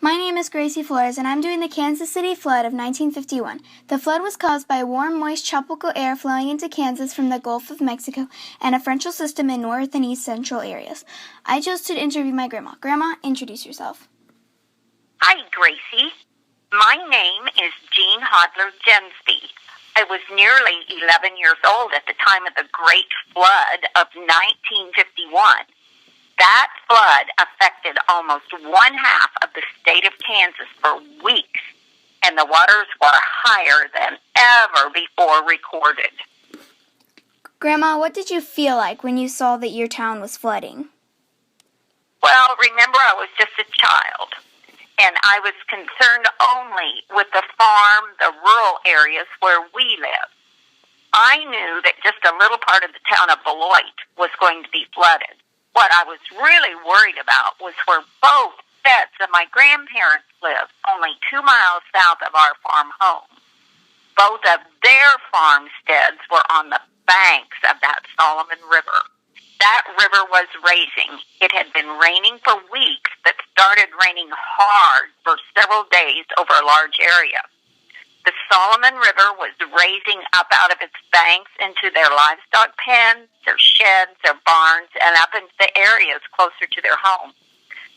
My name is Gracie Flores, and I'm doing the Kansas City flood of 1951. The flood was caused by warm, moist tropical air flowing into Kansas from the Gulf of Mexico and a frontal system in north and east central areas. I chose to interview my grandma. Grandma, introduce yourself. Hi, Gracie. My name is Jean Hodler Jensby. I was nearly 11 years old at the time of the Great Flood of 1951. That flood affected almost one half of the state of Kansas for weeks, and the waters were higher than ever before recorded. Grandma, what did you feel like when you saw that your town was flooding? Well, remember, I was just a child, and I was concerned only with the farm, the rural areas where we live. I knew that just a little part of the town of Beloit was going to be flooded. What I was really worried about was where both sets of my grandparents lived, only 2 miles south of our farm home. Both of their farmsteads were on the banks of that Solomon River. That river was raising. It had been raining for weeks, but started raining hard for several days over a large area. The Solomon River was raising up out of its banks into their livestock pens, their sheds, their barns, and up into the areas closer to their homes.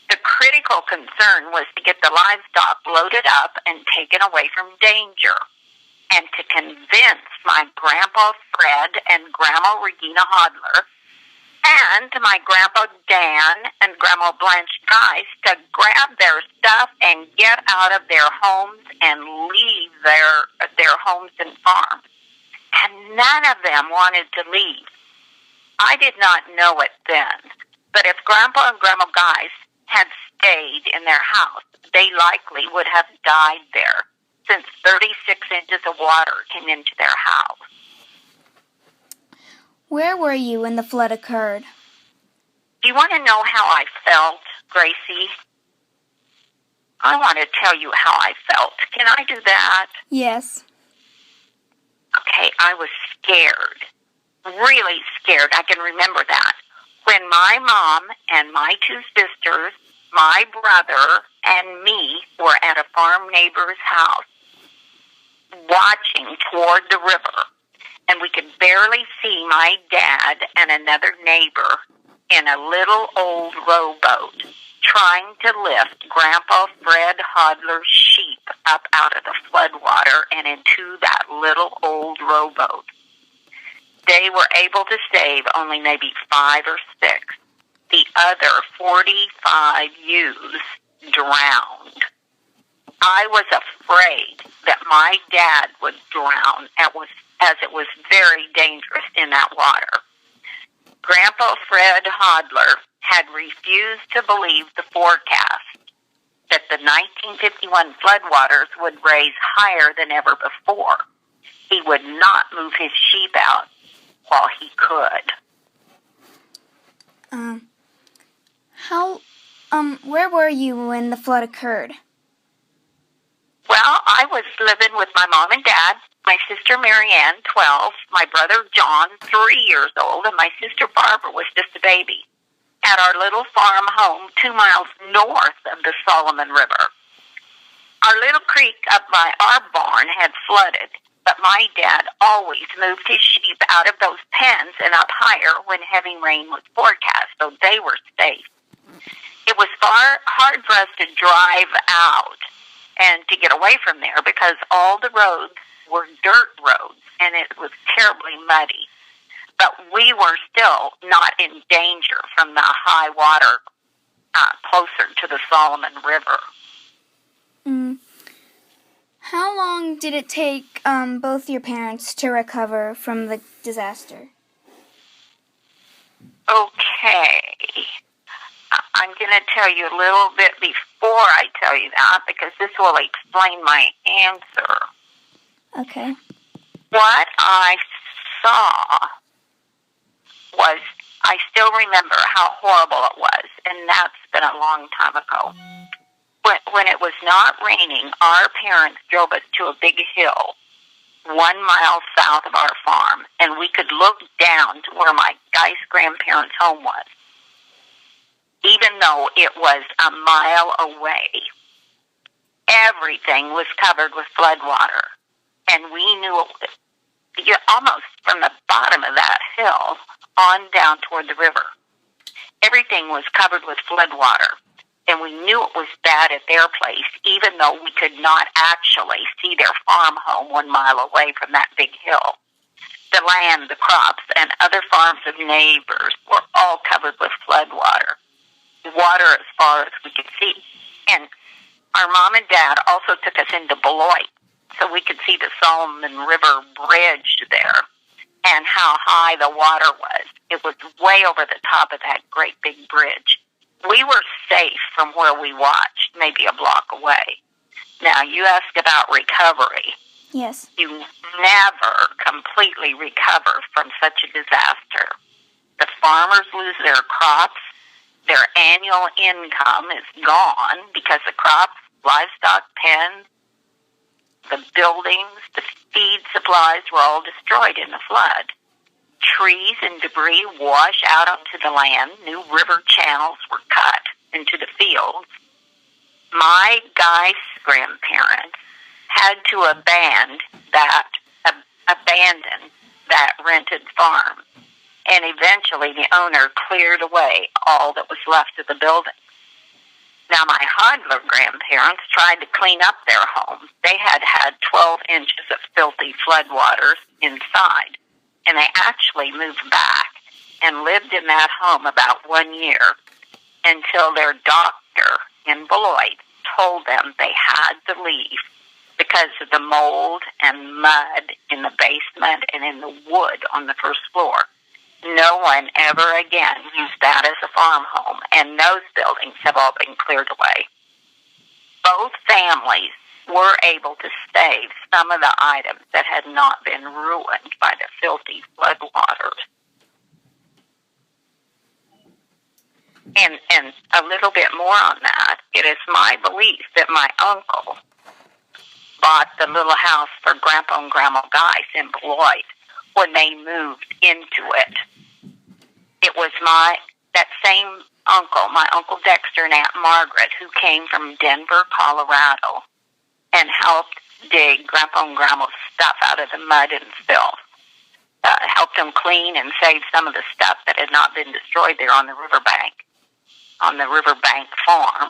The critical concern was to get the livestock loaded up and taken away from danger, and to convince my Grandpa Fred and Grandma Regina Hodler and my Grandpa Dan and Grandma Blanche Geist to grab their stuff and get out of their homes and leave their homes and farms. And none of them wanted to leave. I did not know it then, but if Grandpa and Grandma Geist had stayed in their house, they likely would have died there, since 36 inches of water came into their house. Where were you when the flood occurred? Do you want to know how I felt, Gracie? I want to tell you how I felt. Can I do that? Yes. Okay, I was scared. Really scared. I can remember that. When my mom and my 2 sisters, my brother, and me were at a farm neighbor's house, watching toward the river, and we could barely see my dad and another neighbor in a little old rowboat trying to lift Grandpa Fred Hodler's sheep up out of the floodwater and into that little old rowboat. They were able to save only maybe 5 or 6. The other 45 ewes drowned. I was afraid that my dad would drown as it was very dangerous in that water. Grandpa Fred Hodler had refused to believe the forecast that the 1951 floodwaters would raise higher than ever before. He would not move his sheep out while he could. Where were you when the flood occurred? Well, I was living with my mom and dad, my sister Marianne, 12, my brother John, 3 years old, and my sister Barbara was just a baby, at our little farm home 2 miles north of the Solomon River. Our little creek up by our barn had flooded, but my dad always moved his sheep out of those pens and up higher when heavy rain was forecast, so they were safe. It was hard for us to drive out and to get away from there because all the roads were dirt roads and it was terribly muddy. But we were still not in danger from the high water closer to the Solomon River. How long did it take both your parents to recover from the disaster? Okay. I'm going to tell you a little bit before I tell you that because this will explain my answer. Okay. What I saw was, I still remember how horrible it was, and that's been a long time ago. When it was not raining, our parents drove us to a big hill 1 mile south of our farm, and we could look down to where my Geist grandparents' home was, even though it was a mile away. Everything was covered with floodwater. And we knew almost from the bottom of that hill on down toward the river. Everything was covered with floodwater. And we knew it was bad at their place, even though we could not actually see their farm home 1 mile away from that big hill. The land, the crops, and other farms of neighbors were all covered with floodwater. Water as far as we could see. And our mom and dad also took us into Beloit, so we could see the Solomon River Bridge there and how high the water was. It was way over the top of that great big bridge. We were safe from where we watched, maybe a block away. Now, you asked about recovery. Yes. You never completely recover from such a disaster. The farmers lose their crops. Their annual income is gone because the crops, livestock pens, the buildings, the feed supplies were all destroyed in the flood. Trees and debris wash out onto the land. New river channels were cut into the fields. My guy's grandparents had to abandon that rented farm. And eventually the owner cleared away all that was left of the building. Now, my Hodler grandparents tried to clean up their home. They had 12 inches of filthy floodwaters inside, and they actually moved back and lived in that home about 1 year until their doctor in Beloit told them they had to leave because of the mold and mud in the basement and in the wood on the first floor. No one ever again used that as a farm home, and those buildings have all been cleared away. Both families were able to save some of the items that had not been ruined by the filthy floodwaters. And a little bit more on that, it is my belief that my uncle bought the little house for Grandpa and Grandma Geis in Beloit when they moved into it. It was that same uncle, my Uncle Dexter and Aunt Margaret, who came from Denver, Colorado, and helped dig Grandpa and Grandma's stuff out of the mud and filth. Helped them clean and save some of the stuff that had not been destroyed there on the riverbank farm,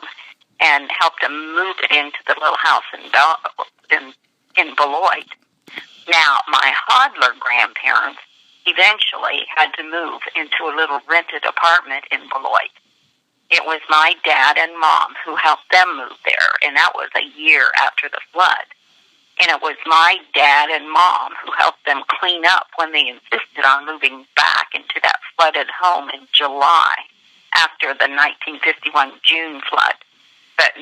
and helped them move it into the little house in Beloit. Now, my Hodler grandparents eventually had to move into a little rented apartment in Beloit. It was my dad and mom who helped them move there, and that was a year after the flood. And it was my dad and mom who helped them clean up when they insisted on moving back into that flooded home in July after the 1951 June flood. But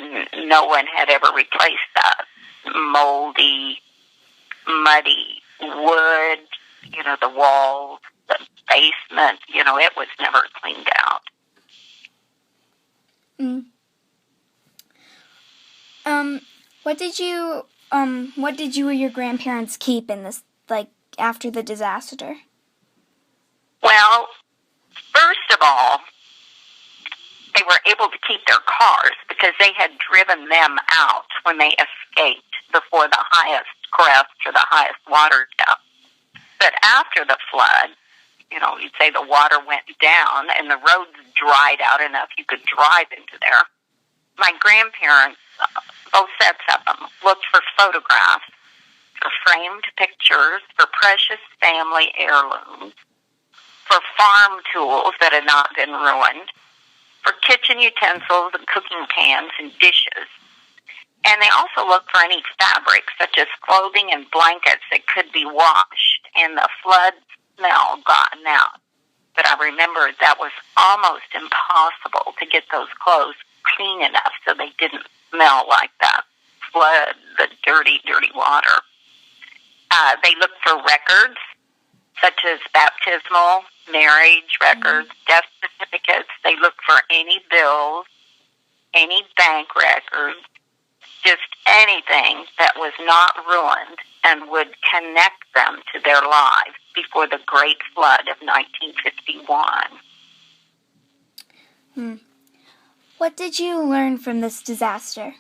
no one had ever replaced that moldy, muddy wood, the walls, the basement, it was never cleaned out. What did you or your grandparents keep in this, after the disaster? Well, first of all, they were able to keep their cars because they had driven them out when they escaped before the highest crest or the highest water depth. But after the flood, you'd say the water went down and the roads dried out enough you could drive into there. My grandparents, both sets of them, looked for photographs, for framed pictures, for precious family heirlooms, for farm tools that had not been ruined, for kitchen utensils and cooking pans and dishes. And they also looked for any fabric, such as clothing and blankets that could be washed and the flood smell gotten out. But I remember that was almost impossible to get those clothes clean enough so they didn't smell like that flood, the dirty, dirty water. They looked for records, such as baptismal, marriage records, death certificates. They looked for any bills, any bank records, just anything that was not ruined and would connect them to their lives before the Great Flood of 1951. What did you learn from this disaster?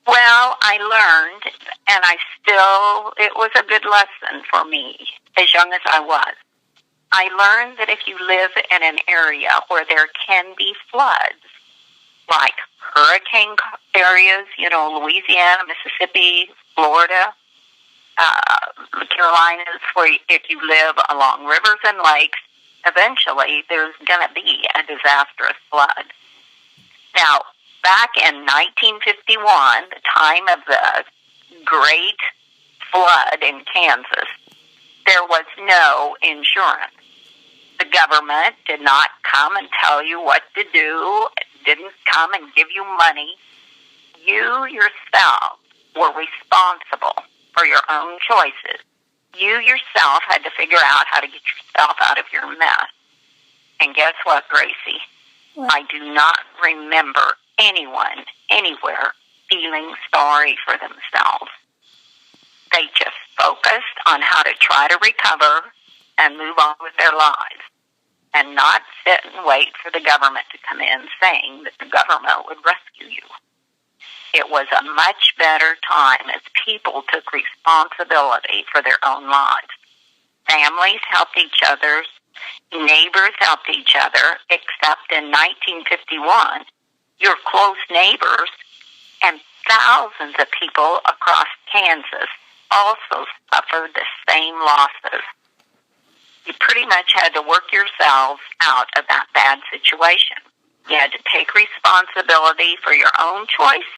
Well, I learned, and it was a good lesson for me, as young as I was. I learned that if you live in an area where there can be floods, like hurricane areas, Louisiana, Mississippi, Florida, the Carolinas, where if you live along rivers and lakes, eventually there's going to be a disastrous flood. Now, back in 1951, the time of the Great Flood in Kansas, there was no insurance. The government did not come and tell you what to do. It didn't come and give you money. You yourself were responsible for your own choices. You yourself had to figure out how to get yourself out of your mess. And guess what, Gracie? What? I do not remember anyone anywhere feeling sorry for themselves. They just focused on how to try to recover and move on with their lives, and not sit and wait for the government to come in saying that the government would rescue you. It was a much better time as people took responsibility for their own lives. Families helped each other, neighbors helped each other, except in 1951, your close neighbors and thousands of people across Kansas also suffered the same losses. You pretty much had to work yourselves out of that bad situation. You had to take responsibility for your own choices